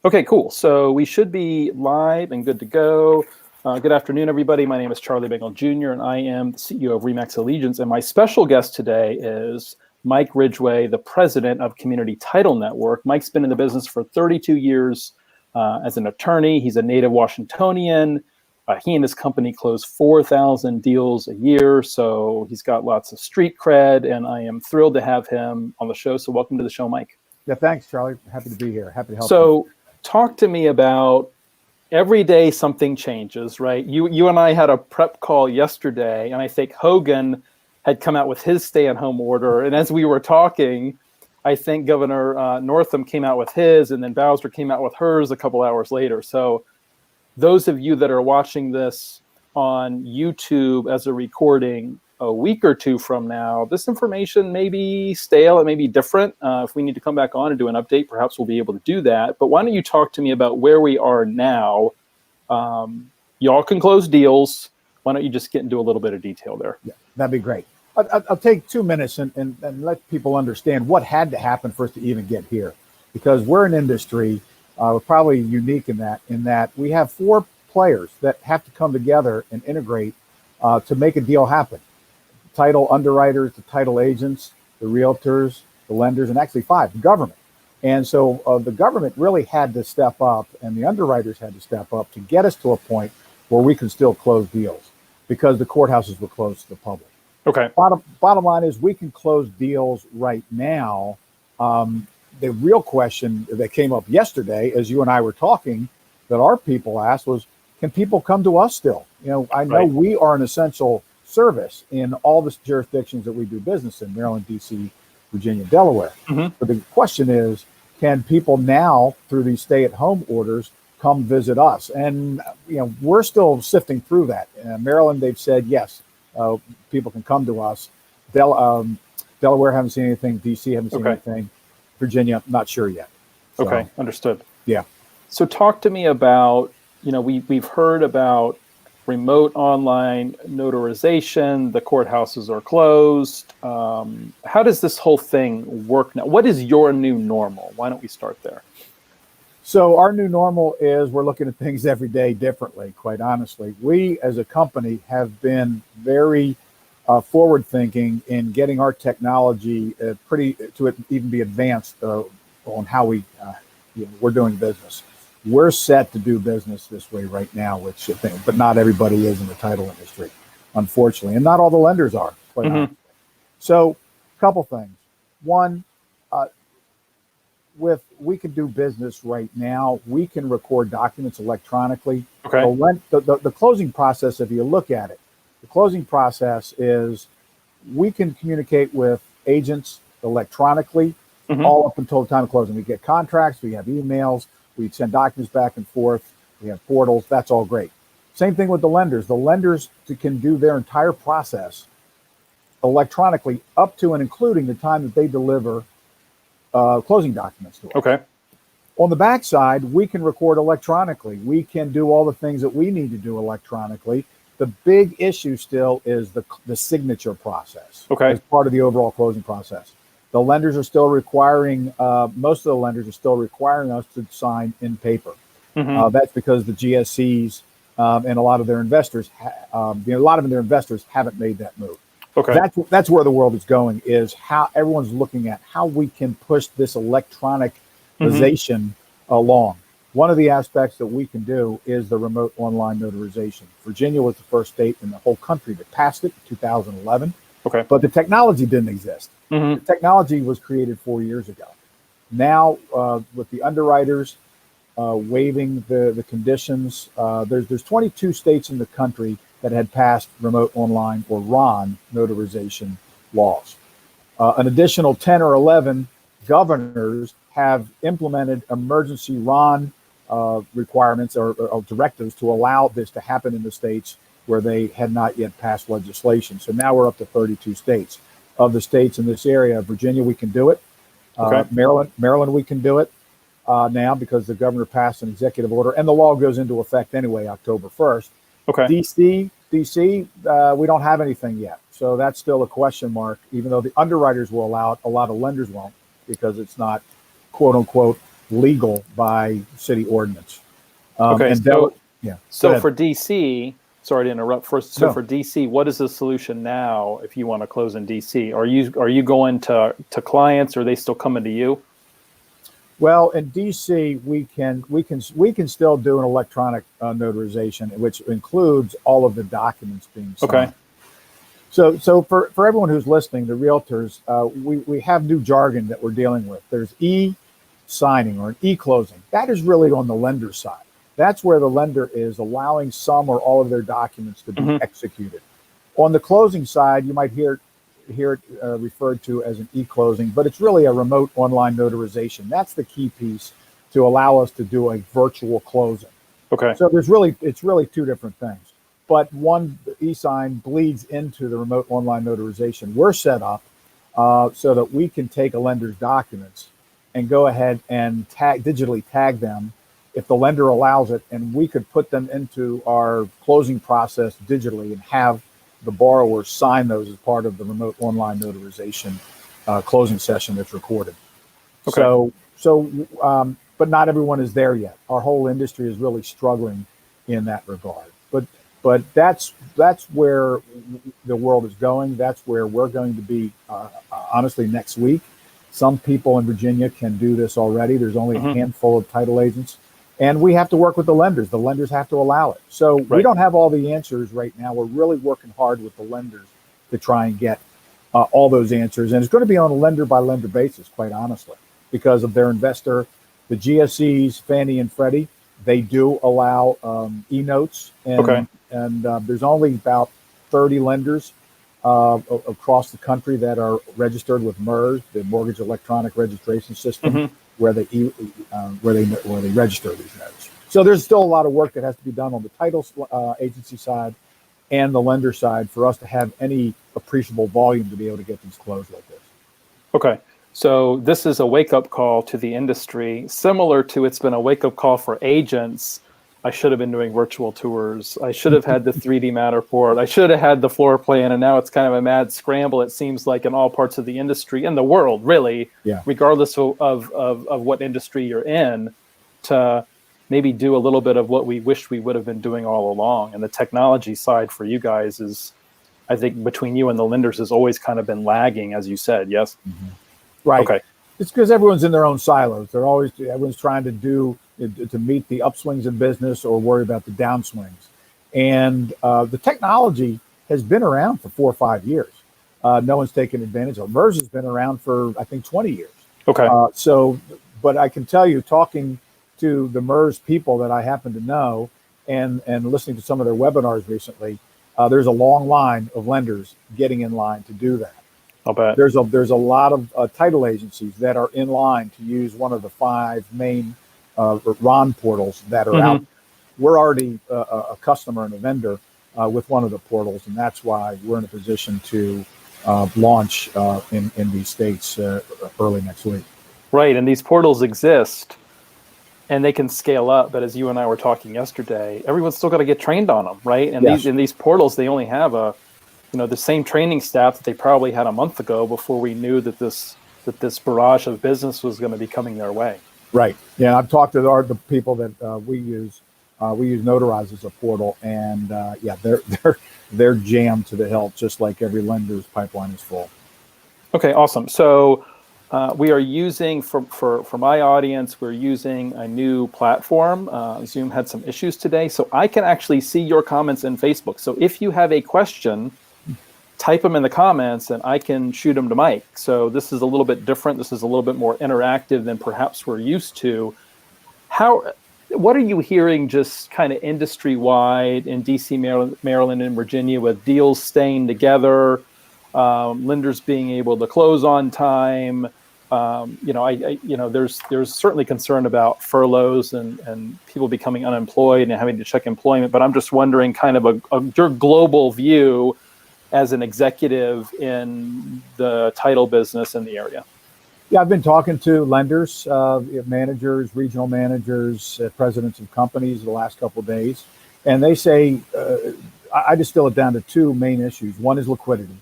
Okay, cool. So we should be live and good to go. Good afternoon, everybody. My name is Charlie Bengal Jr., and I am the CEO of Remax Allegiance. And my special guest today is Mike Ridgeway, the president of Community Title Network. Mike's been in the business for 32 years as an attorney. He's a native Washingtonian. He and his company close 4,000 deals a year, so he's got lots of street cred, and I am thrilled to have him on the show. So welcome to the show, Mike. Yeah, thanks, Charlie. Happy to be here. Happy to help you. So talk to me about every day something changes, right? You and I had a prep call yesterday, and I think Hogan had come out with his stay-at-home order. And as we were talking, I think Governor Northam came out with his, and then Bowser came out with hers a couple hours later. So those of you that are watching this on YouTube as a recording a week or two from now, this information may be stale, it may be different. If we need to come back on and do an update, perhaps we'll be able to do that. But why don't you talk to me about where we are now? Y'all can close deals. Why don't you just get into a little bit of detail there? Yeah, that'd be great. I'll take 2 minutes and let people understand what had to happen for us to even get here. Because we're an industry, we're probably unique in that we have 4 players that have to come together and integrate to make a deal happen. Title underwriters, the title agents, the realtors, the lenders, and actually 5, the government. And so the government really had to step up, and the underwriters had to step up to get us to a point where we can still close deals because the courthouses were closed to the public. Okay. Bottom line is we can close deals right now. The real question that came up yesterday, as you and I were talking, that our people asked was, can people come to us still? You know, I know we are an essential service in all the jurisdictions that we do business in, Maryland, DC, Virginia, Delaware. Mm-hmm. But the question is, can people now, through these stay-at-home orders, come visit us? And, you know, we're still sifting through that. Maryland, they've said, yes, people can come to us. Delaware, haven't seen anything. DC, haven't seen anything. Virginia, not sure yet. So, okay, understood. Yeah. So talk to me about, you know, we've heard about remote online notarization, the courthouses are closed. How does this whole thing work now? What is your new normal? Why don't we start there? So our new normal is we're looking at things every day differently, quite honestly. We as a company have been very forward thinking in getting our technology even be advanced on how we're doing business. We're set to do business this way right now with shipping, but not everybody is in the title industry, unfortunately, and not all the lenders are. Quite honestly. So, a couple things. One, we can do business right now. We can record documents electronically. Okay. The closing process, if you look at it, the closing process is we can communicate with agents electronically all up until the time of closing. We get contracts, we have emails. We send documents back and forth. We have portals. That's all great. Same thing with the lenders. The lenders can do their entire process electronically up to and including the time that they deliver closing documents to us. Okay. On the backside, we can record electronically. We can do all the things that we need to do electronically. The big issue still is the signature process. Okay. As part of the overall closing process. The lenders are still requiring, most of the lenders are still requiring us to sign in paper. That's because the GSEs and a lot of their investors, haven't made that move. Okay. That's where the world is going, is how everyone's looking at how we can push this electronicization along. One of the aspects that we can do is the remote online notarization. Virginia was the first state in the whole country that passed it in 2011. Okay. But the technology didn't exist. The technology was created 4 years ago. Now, with the underwriters waiving the conditions, there's 22 states in the country that had passed remote online or RON notarization laws. An additional 10 or 11 governors have implemented emergency RON requirements or directives to allow this to happen in the states where they had not yet passed legislation. So now we're up to 32 states. Of the states in this area, Virginia, we can do it. Maryland, we can do it now because the governor passed an executive order, and the law goes into effect anyway, October 1st. Okay. DC, we don't have anything yet. So that's still a question mark, even though the underwriters will allow it, a lot of lenders won't because it's not, quote unquote, legal by city ordinance. Okay, And so yeah. so for DC, sorry to interrupt. First, so No. for DC, what is the solution now if you want to close in DC? Are you going to clients, or are they still coming to you? Well, in DC, we can still do an electronic notarization, which includes all of the documents being Okay. signed. So for everyone who's listening, the realtors, we have new jargon that we're dealing with. There's e-signing or an e-closing. That is really on the lender side. That's where the lender is allowing some or all of their documents to be executed. On the closing side, you might hear it referred to as an e-closing, but it's really a remote online notarization. That's the key piece to allow us to do a virtual closing. Okay. So it's really two different things. But one e-sign bleeds into the remote online notarization. We're set up so that we can take a lender's documents and go ahead and digitally tag them if the lender allows it, and we could put them into our closing process digitally and have the borrower sign those as part of the remote online notarization closing session that's recorded. Okay. But not everyone is there yet. Our whole industry is really struggling in that regard. But that's where the world is going. That's where we're going to be, honestly, next week. Some people in Virginia can do this already. There's only a handful of title agents. And we have to work with the lenders. The lenders have to allow it. So we don't have all the answers right now. We're really working hard with the lenders to try and get all those answers. And it's going to be on a lender by lender basis, quite honestly, because of their investor. The GSEs, Fannie and Freddie, they do allow e-notes. And there's only about 30 lenders across the country that are registered with MERS, the Mortgage Electronic Registration System, where they register these notes. So there's still a lot of work that has to be done on the title agency side and the lender side for us to have any appreciable volume to be able to get these closed like this. Okay. So this is a wake-up call to the industry, similar to it's been a wake-up call for agents. I should have been doing virtual tours. I should have had the 3D Matterport. I should have had the floor plan, and now it's kind of a mad scramble, it seems like, in all parts of the industry, and the world, really, regardless of what industry you're in, to maybe do a little bit of what we wished we would have been doing all along. And the technology side for you guys is, I think, between you and the lenders has always kind of been lagging, as you said, yes? Right. Okay. It's because everyone's in their own silos. Everyone's trying to meet the upswings in business or worry about the downswings. And the technology has been around for 4 or 5 years. No one's taken advantage of it. MERS has been around for, I think, 20 years. Okay. But I can tell you, talking to the MERS people that I happen to know and listening to some of their webinars recently, there's a long line of lenders getting in line to do that. I'll bet. There's a lot of title agencies that are in line to use one of the 5 main RON portals that are out. We're already a customer and a vendor with one of the portals, and that's why we're in a position to launch in these states early next week. Right, and these portals exist, and they can scale up. But as you and I were talking yesterday, everyone's still got to get trained on them, right? And these portals, they only have the same training staff that they probably had a month ago before we knew that this barrage of business was going to be coming their way. Right. Yeah, I've talked to the people that we use. We use Notarize as a portal, and they're jammed to the hilt, just like every lender's pipeline is full. Okay, awesome. So we are using for my audience, we're using a new platform. Zoom had some issues today, so I can actually see your comments in Facebook. So if you have a question, type them in the comments and I can shoot them to Mike. So this is a little bit different. This is a little bit more interactive than perhaps we're used to. What are you hearing just kind of industry-wide in DC, Maryland, and Virginia with deals staying together, lenders being able to close on time? There's certainly concern about furloughs and people becoming unemployed and having to check employment. But I'm just wondering kind of your global view as an executive in the title business in the area. Yeah, I've been talking to lenders, managers, regional managers, presidents of companies the last couple of days. And they say, I distill it down to 2 main issues. One is liquidity.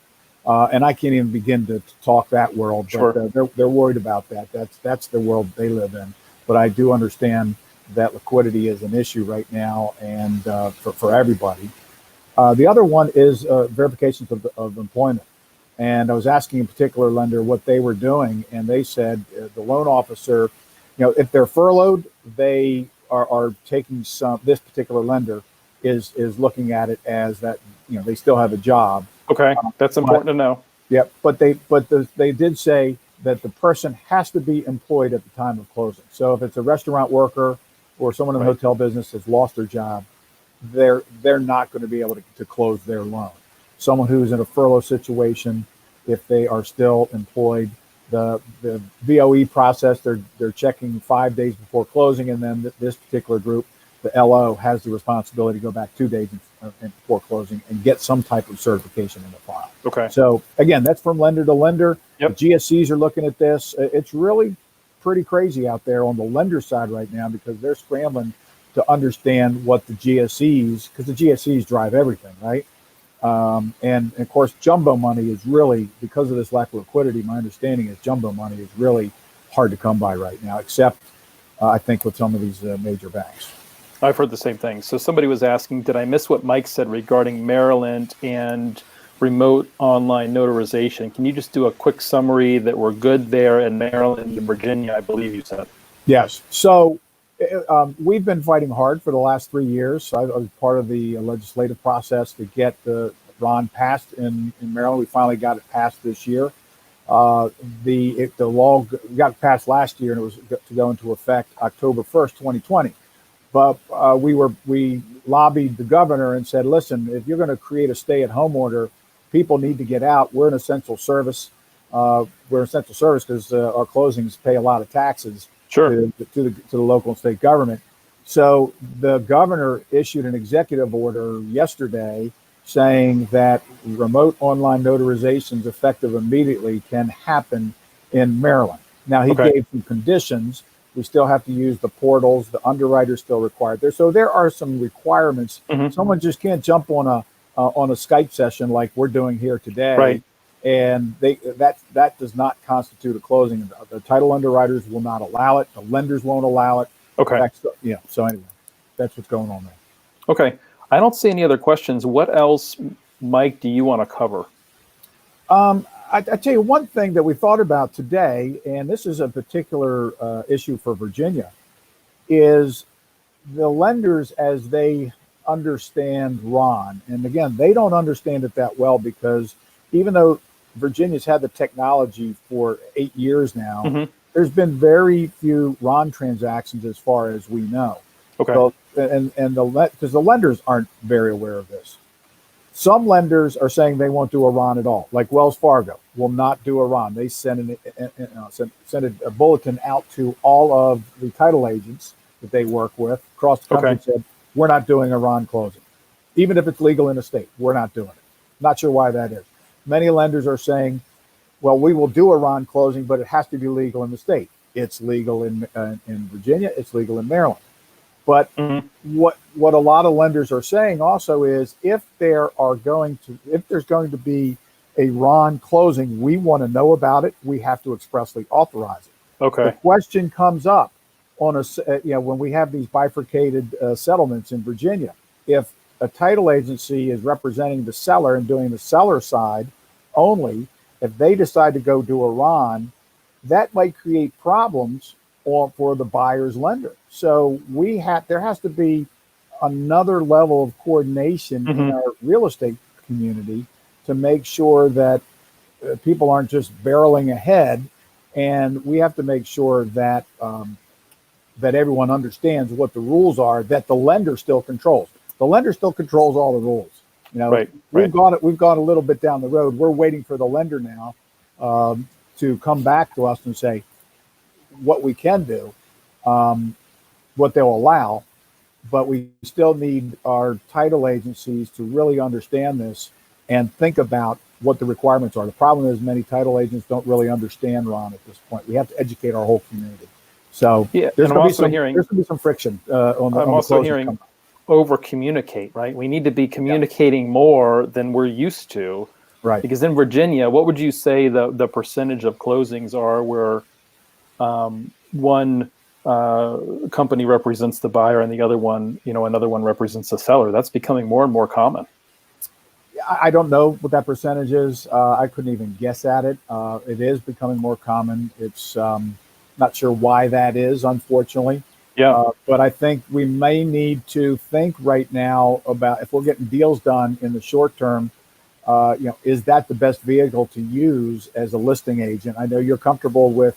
And I can't even begin to talk that world, but they're worried about that. That's the world they live in. but I do understand that liquidity is an issue right now, and for everybody. The other one is verifications of employment. And I was asking a particular lender what they were doing, and they said the loan officer, if they're furloughed, they are taking some. This particular lender is looking at it as that they still have a job. Okay, that's important to know. Yeah, but they did say that the person has to be employed at the time of closing. So if it's a restaurant worker or someone in the hotel business has lost their job, they're not going to be able to close their loan. Someone who's in a furlough situation, if they are still employed, the VOE process, they're checking 5 days before closing, and then this particular group, the LO, has the responsibility to go back 2 days before closing and get some type of certification in the file. Okay. So again, that's from lender to lender. Yep. The GSEs are looking at this. It's really pretty crazy out there on the lender side right now, because they're scrambling to understand what the GSEs, because the GSEs drive everything, right? And of course, jumbo money is really, because of this lack of liquidity, my understanding is jumbo money is really hard to come by right now, except I think with some of these major banks. I've heard the same thing. So somebody was asking, did I miss what Mike said regarding Maryland and remote online notarization? Can you just do a quick summary that we're good there in Maryland and Virginia, I believe you said? Yes. So we've been fighting hard for the last 3 years. I was part of the legislative process to get the RON passed in Maryland. We finally got it passed this year. The law got passed last year, and it was to go into effect October 1st, 2020. But we lobbied the governor and said, listen, if you're going to create a stay-at-home order, people need to get out. We're an essential service. We're an essential service because our closings pay a lot of taxes. Sure. To the local and state government. So the governor issued an executive order yesterday saying that remote online notarizations effective immediately can happen in Maryland. Now, he gave some conditions. We still have to use the portals. The underwriter's still required there. So there are some requirements. Mm-hmm. Someone just can't jump on a Skype session like we're doing here today. Right. And that does not constitute a closing. The title underwriters will not allow it. The lenders won't allow it. Okay. So anyway, that's what's going on there. Okay. I don't see any other questions. What else, Mike, do you want to cover? I tell you one thing that we thought about today, and this is a particular issue for Virginia, is the lenders as they understand RON. And again, they don't understand it that well, because even though Virginia's had the technology for 8 years now, mm-hmm. there's been very few RON transactions as far as we know. Okay. So, because the lenders aren't very aware of this. Some lenders are saying they won't do a RON at all, like Wells Fargo will not do a RON. They send a bulletin out to all of the title agents that they work with across the country and said, we're not doing a RON closing. Even if it's legal in a state, we're not doing it. Not sure why that is. Many lenders are saying, well, we will do a RON closing, but it has to be legal in the state. It's legal in Virginia. It's legal in Maryland. But mm-hmm. what a lot of lenders are saying also is if there's going to be a RON closing, we want to know about it. We have to expressly authorize it. Okay. The question comes up on when we have these bifurcated settlements in Virginia. If a title agency is representing the seller and doing the seller side only, if they decide to go do a RON, that might create problems for the buyer's lender. So there has to be another level of coordination mm-hmm. in our real estate community to make sure that people aren't just barreling ahead, and we have to make sure that that everyone understands what the rules are, that the lender still controls. The lender still controls all the rules. We've gone a little bit down the road. We're waiting for the lender now to come back to us and say what we can do, what they'll allow, but we still need our title agencies to really understand this and think about what the requirements are. The problem is many title agents don't really understand RON at this point. We have to educate our whole community. So there's going to be some friction on the I'm also hearing over communicate, right? We need to be communicating more than we're used to. Right. Because in Virginia, what would you say the percentage of closings are where one company represents the buyer and the other one, another one represents the seller. That's becoming more and more common. I don't know what that percentage is. I couldn't even guess at it. It is becoming more common. It's not sure why that is, unfortunately. Yeah. But I think we may need to think right now about if we're getting deals done in the short term, is that the best vehicle to use as a listing agent? I know you're comfortable with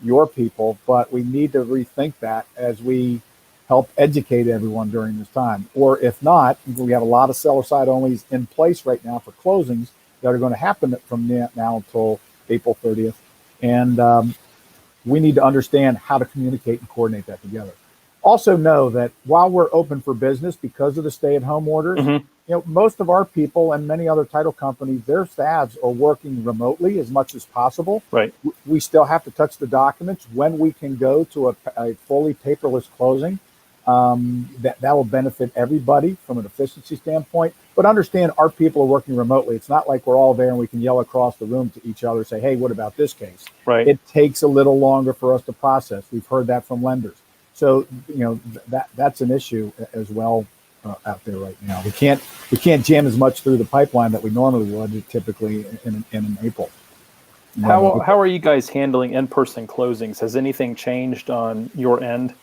your people, but we need to rethink that as we help educate everyone during this time. Or if not, we have a lot of seller side onlys in place right now for closings that are going to happen from now until April 30th. And we need to understand how to communicate and coordinate that together. Also know that while we're open for business because of the stay-at-home orders, most of our people and many other title companies, their staffs are working remotely as much as possible. Right. We still have to touch the documents when we can go to a fully paperless closing. That will benefit everybody from an efficiency standpoint. But understand our people are working remotely. It's not like we're all there and we can yell across the room to each other, say, hey, what about this case? Right. It takes a little longer for us to process. We've heard that from lenders. So, that's an issue as well out there right now. We can't jam as much through the pipeline that we normally would typically in April. How are you guys handling in-person closings? Has anything changed on your end?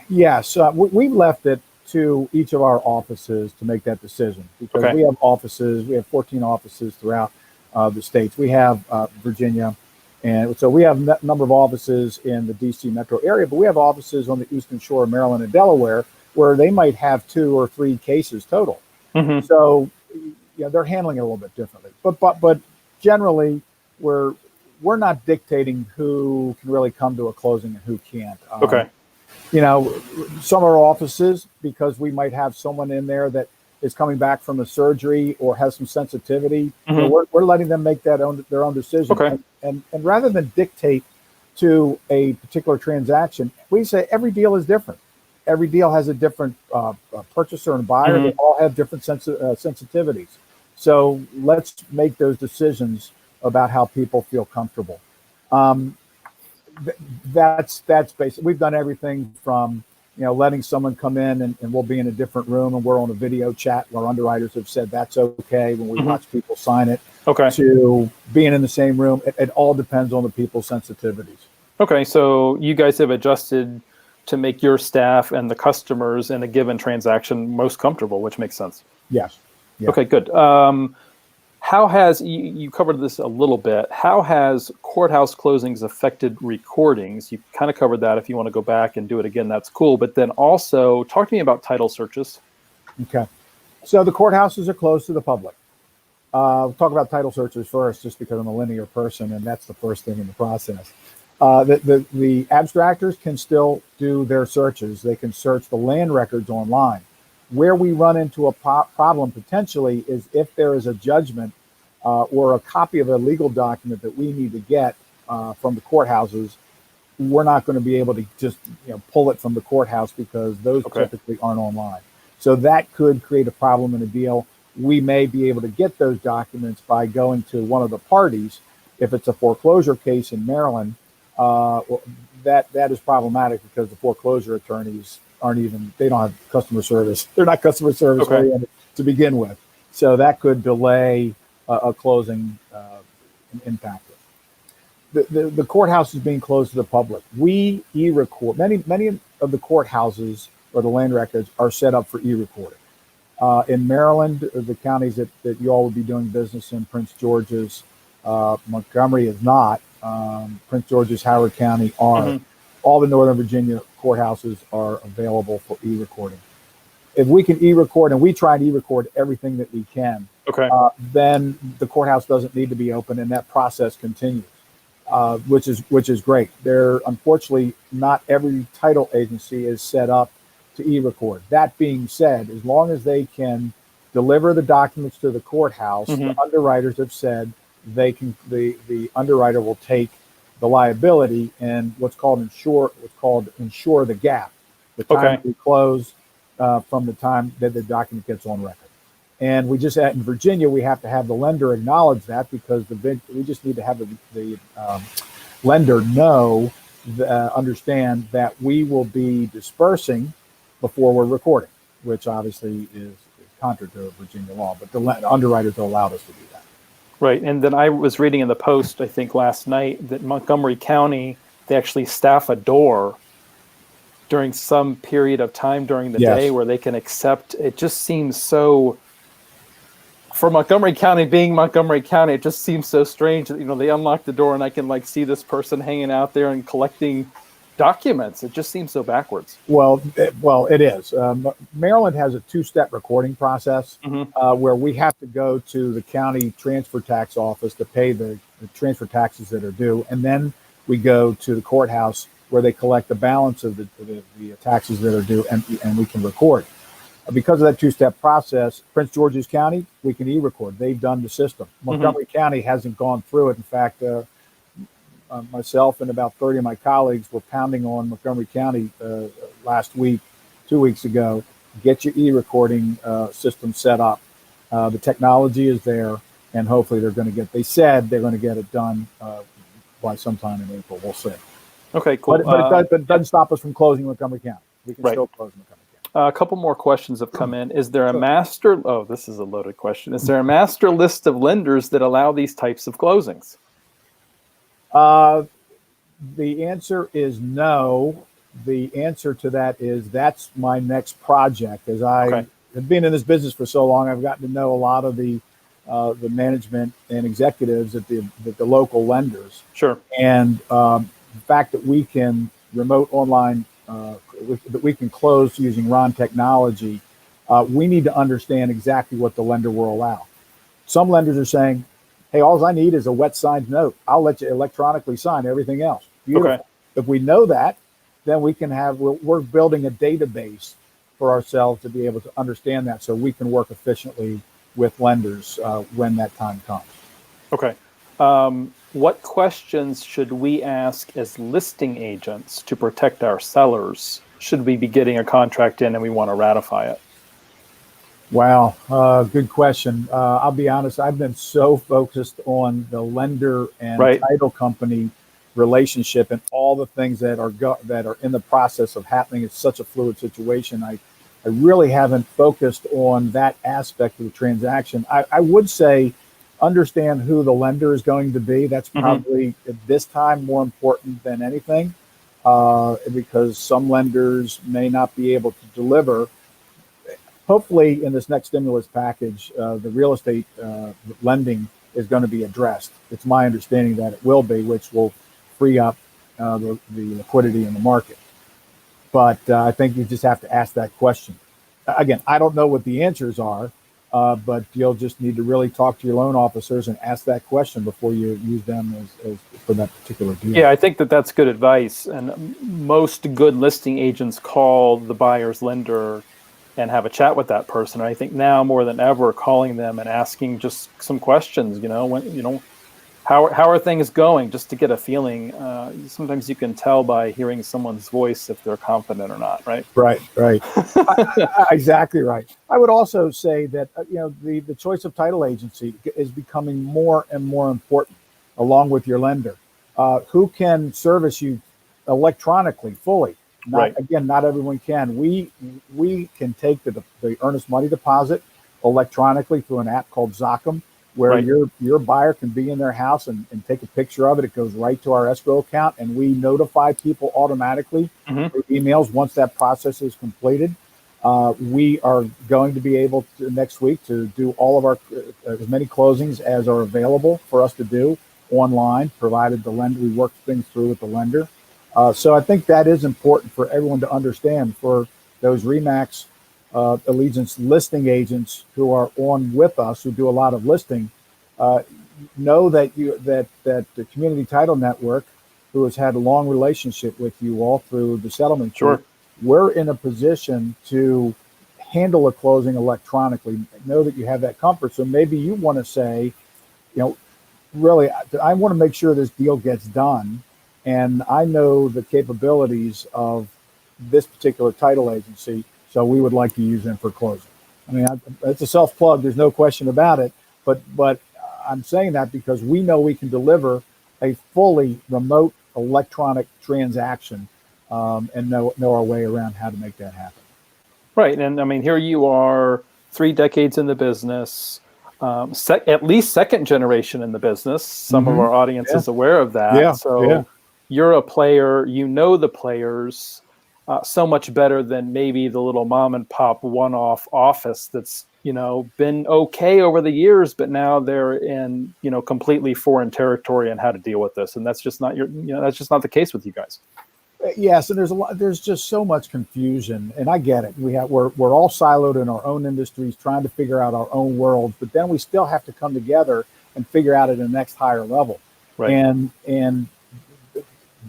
Yes, we left it to each of our offices to make that decision because we have 14 offices throughout the states. We have Virginia, and so we have a number of offices in the DC metro area, but we have offices on the Eastern Shore of Maryland and Delaware where they might have 2 or 3 cases total. So, they're handling it a little bit differently. But generally, we're not dictating who can really come to a closing and who can't. Some of our offices, because we might have someone in there that is coming back from a surgery or has some sensitivity, we're letting them make their own decision. And rather than dictate to a particular transaction, we say every deal is different. Every deal has a different purchaser and buyer. They all have different sensitivities. So let's make those decisions about how people feel comfortable. That's basic. We've done everything from letting someone come in and we'll be in a different room and we're on a video chat where underwriters have said that's okay when we watch people sign it. To being in the same room. It all depends on the people's sensitivities. Okay, so you guys have adjusted to make your staff and the customers in a given transaction most comfortable, which makes sense. Yes. Yeah. Okay, good. How has, you covered this a little bit, how has courthouse closings affected recordings? You kind of covered that. If you want to go back and do it again, that's cool. But then also talk to me about title searches. Okay. So the courthouses are closed to the public. We'll talk about title searches first, just because I'm a linear person, and that's the first thing in the process. The abstractors can still do their searches. They can search the land records online. Where we run into a problem potentially is if there is a judgment or a copy of a legal document that we need to get from the courthouses. We're not going to be able to just pull it from the courthouse because those typically aren't online. So that could create a problem in a deal. We may be able to get those documents by going to one of the parties. If it's a foreclosure case in Maryland, that is problematic because the foreclosure attorneys they don't have customer service. They're not customer service oriented to begin with. So that could delay a closing and impact it. The courthouse is being closed to the public. We e-record. Many of the courthouses or the land records are set up for e-recording. In Maryland, the counties that you all would be doing business in, Prince George's, Montgomery is not. Prince George's, Howard County are. All the Northern Virginia courthouses are available for e-recording. If we can e-record, and we try to e-record everything that we can, then the courthouse doesn't need to be open, and that process continues, which is great. Unfortunately, not every title agency is set up to e-record. That being said, as long as they can deliver the documents to the courthouse, the underwriters have said the underwriter will take the liability and what's called insure the gap, the time we close from the time that the document gets on record. And we just in Virginia, we have to have the lender acknowledge that because we just need to have the lender know understand that we will be dispersing before we're recording, which obviously is contrary to Virginia law, but the underwriters are allowed us to do that. Right. And then I was reading in the Post, I think last night, that Montgomery County, they actually staff a door during some period of time during the day where they can accept. It just seems so, for Montgomery County being Montgomery County, it just seems so strange that, they unlock the door and I can like see this person hanging out there and collecting documents. It just seems so backwards. Well, it is. Maryland has a two-step recording process where we have to go to the county transfer tax office to pay the transfer taxes that are due, and then we go to the courthouse where they collect the balance of the taxes that are due, and we can record. Because of that two-step process, Prince George's County, we can e-record. They've done the system. Montgomery County hasn't gone through it. In fact, myself and about 30 of my colleagues were pounding on Montgomery County last week, 2 weeks ago, get your e-recording system set up. The technology is there, and hopefully they said they're going to get it done by sometime in April. We'll see. Okay, cool. But it doesn't stop us from closing Montgomery County. We can still close Montgomery County. A couple more questions have come in. Is there a master? Oh, this is a loaded question. Is there a master list of lenders that allow these types of closings? The answer is no. The answer to that is that's my next project. As I have been in this business for so long, I've gotten to know a lot of the management and executives at the local lenders. Sure. And the fact that we can remote online, that we can close using RON technology, we need to understand exactly what the lender will allow. Some lenders are saying, hey, all I need is a wet signed note. I'll let you electronically sign everything else. Beautiful. Okay. If we know that, then we can we're building a database for ourselves to be able to understand that so we can work efficiently with lenders when that time comes. Okay. What questions should we ask as listing agents to protect our sellers should we be getting a contract in and we want to ratify it? Wow, good question. I'll be honest, I've been so focused on the lender and title company relationship and all the things that are in the process of happening. It's such a fluid situation. I really haven't focused on that aspect of the transaction. I would say understand who the lender is going to be. That's probably at this time more important than anything because some lenders may not be able to deliver. Hopefully in this next stimulus package, the real estate lending is going to be addressed. It's my understanding that it will be, which will free up the liquidity in the market. But I think you just have to ask that question. Again, I don't know what the answers are, but you'll just need to really talk to your loan officers and ask that question before you use them as for that particular deal. Yeah, I think that's good advice. And most good listing agents call the buyer's lender and have a chat with that person. And I think now more than ever, calling them and asking just some questions, how are things going, just to get a feeling. Sometimes you can tell by hearing someone's voice if they're confident or not, right? Right. Exactly right. I would also say that, the choice of title agency is becoming more and more important along with your lender. Who can service you electronically, fully? Again, not everyone can. We can take the earnest money deposit electronically through an app called Zochem, where your buyer can be in their house and take a picture of it. It goes right to our escrow account, and we notify people automatically through emails once that process is completed. We are going to be able to next week to do all of our as many closings as are available for us to do online, provided the lender, we work things through with the lender. So I think that is important for everyone to understand. For those RE/MAX Allegiance listing agents who are on with us, who do a lot of listing, know that the Community Title Network, who has had a long relationship with you all through the settlement, we're in a position to handle a closing electronically. Know that you have that comfort. So maybe you want to say, really, I want to make sure this deal gets done. And I know the capabilities of this particular title agency, so we would like to use them for closing. I mean, it's a self-plug. There's no question about it. But I'm saying that because we know we can deliver a fully remote electronic transaction, and know our way around how to make that happen. Right. And I mean, here you are, 3 decades in the business, at least second generation in the business. Some of our audience is aware of that. So you're a player, you know the players so much better than maybe the little mom and pop one-off office that's, been okay over the years, but now they're in, completely foreign territory and how to deal with this. And that's just not that's just not the case with you guys. Yes, and there's just so much confusion, and I get it. We're all siloed in our own industries, trying to figure out our own worlds, but then we still have to come together and figure out at the next higher level. Right. And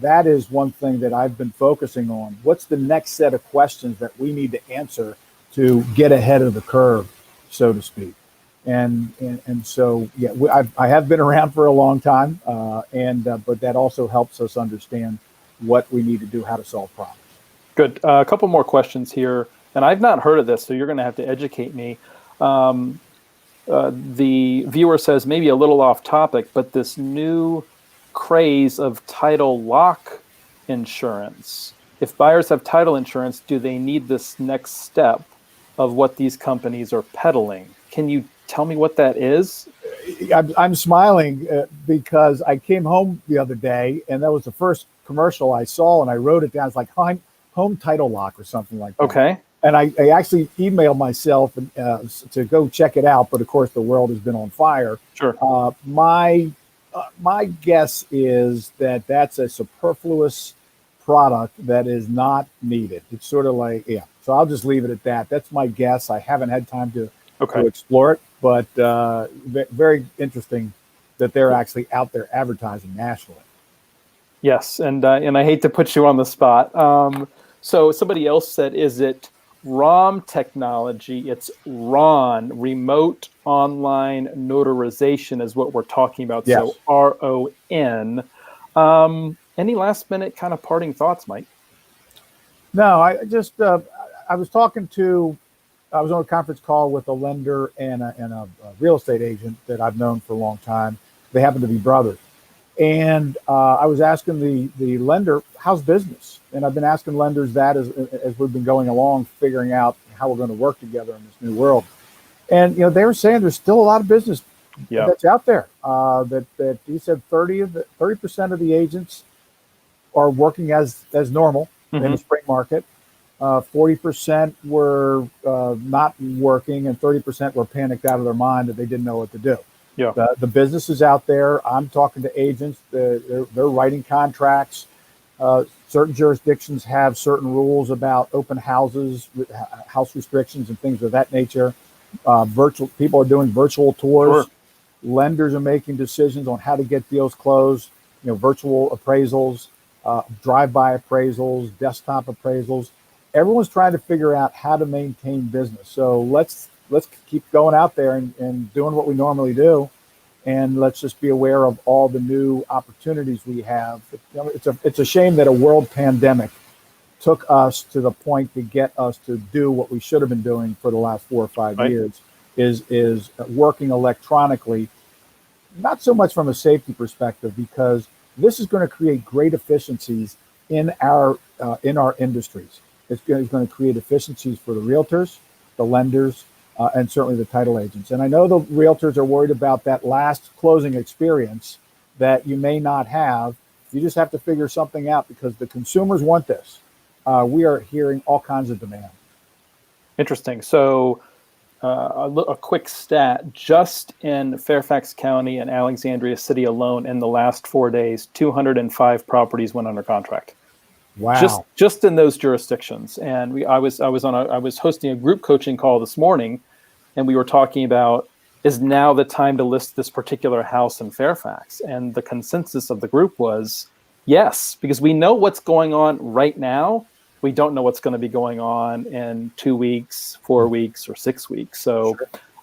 that is one thing that I've been focusing on. What's the next set of questions that we need to answer to get ahead of the curve, so to speak? And so I have been around for a long time, but that also helps us understand what we need to do, how to solve problems. Good. A couple more questions here, and I've not heard of this, so you're going to have to educate me. The viewer says, maybe a little off topic, but this new craze of title lock insurance. If buyers have title insurance, do they need this next step of what these companies are peddling? Can you tell me what that is? I'm smiling because I came home the other day, and that was the first commercial I saw, and I wrote it down. It's like home title lock or something like that. Okay. And I actually emailed myself to go check it out, but of course the world has been on fire. Sure. My guess is that that's a superfluous product that is not needed. It's sort of like, so I'll just leave it at that. That's my guess. I haven't had time to explore it, but very interesting that they're actually out there advertising nationally. Yes, and I hate to put you on the spot. So somebody else said, is it ROM technology? It's RON, remote online notarization is what we're talking about. Yes. So RON. Any last minute kind of parting thoughts, Mike? No, I just, I was on a conference call with a lender and a real estate agent that I've known for a long time. They happen to be brothers. And I was asking the lender, how's business? And I've been asking lenders that as we've been going along, figuring out how we're going to work together in this new world. And, they were saying there's still a lot of business that's out there. That he said 30% of the agents are working as normal in the spring market. 40% were not working, and 30% were panicked out of their mind that they didn't know what to do. Yeah. The business is out there. I'm talking to agents. They're writing contracts. Certain jurisdictions have certain rules about open houses, house restrictions, and things of that nature. People are doing virtual tours. Sure. Lenders are making decisions on how to get deals closed. Virtual appraisals, drive-by appraisals, desktop appraisals. Everyone's trying to figure out how to maintain business. So let's keep going out there and doing what we normally do, and let's just be aware of all the new opportunities we have. It's a shame that a world pandemic took us to the point to get us to do what we should have been doing for the last 4 or 5 years, is working electronically, not so much from a safety perspective, because this is going to create great efficiencies in our industries. It's going to create efficiencies for the realtors, the lenders, and certainly the title agents. And I know the realtors are worried about that last closing experience that you may not have. You just have to figure something out, because the consumers want this. We are hearing all kinds of demand. Interesting. So a quick stat, just in Fairfax County and Alexandria City alone in the last 4 days, 205 properties went under contract. Wow. Just in those jurisdictions. And I was hosting a group coaching call this morning, and we were talking about, is now the time to list this particular house in Fairfax? And the consensus of the group was yes, because we know what's going on right now. We don't know what's going to be going on in 2 weeks, 4 weeks, or 6 weeks. So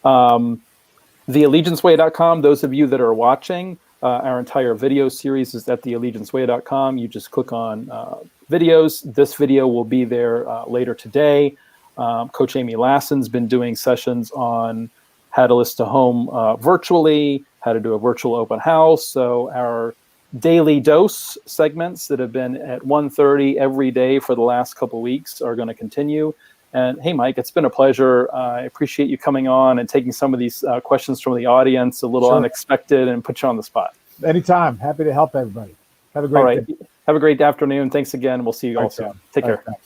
theallegianceway.com, those of you that are watching, our entire video series is at theallegianceway.com. You just click on videos. This video will be there later today. Coach Amy Lassen's been doing sessions on how to list a home virtually, how to do a virtual open house. So our daily dose segments that have been at 1:30 every day for the last couple of weeks are going to continue. And hey, Mike, it's been a pleasure. I appreciate you coming on and taking some of these questions from the audience, a little unexpected, and put you on the spot. Anytime. Happy to help everybody. Have a great day. Have a great afternoon. Thanks again. We'll see you all soon. Take care. Thanks.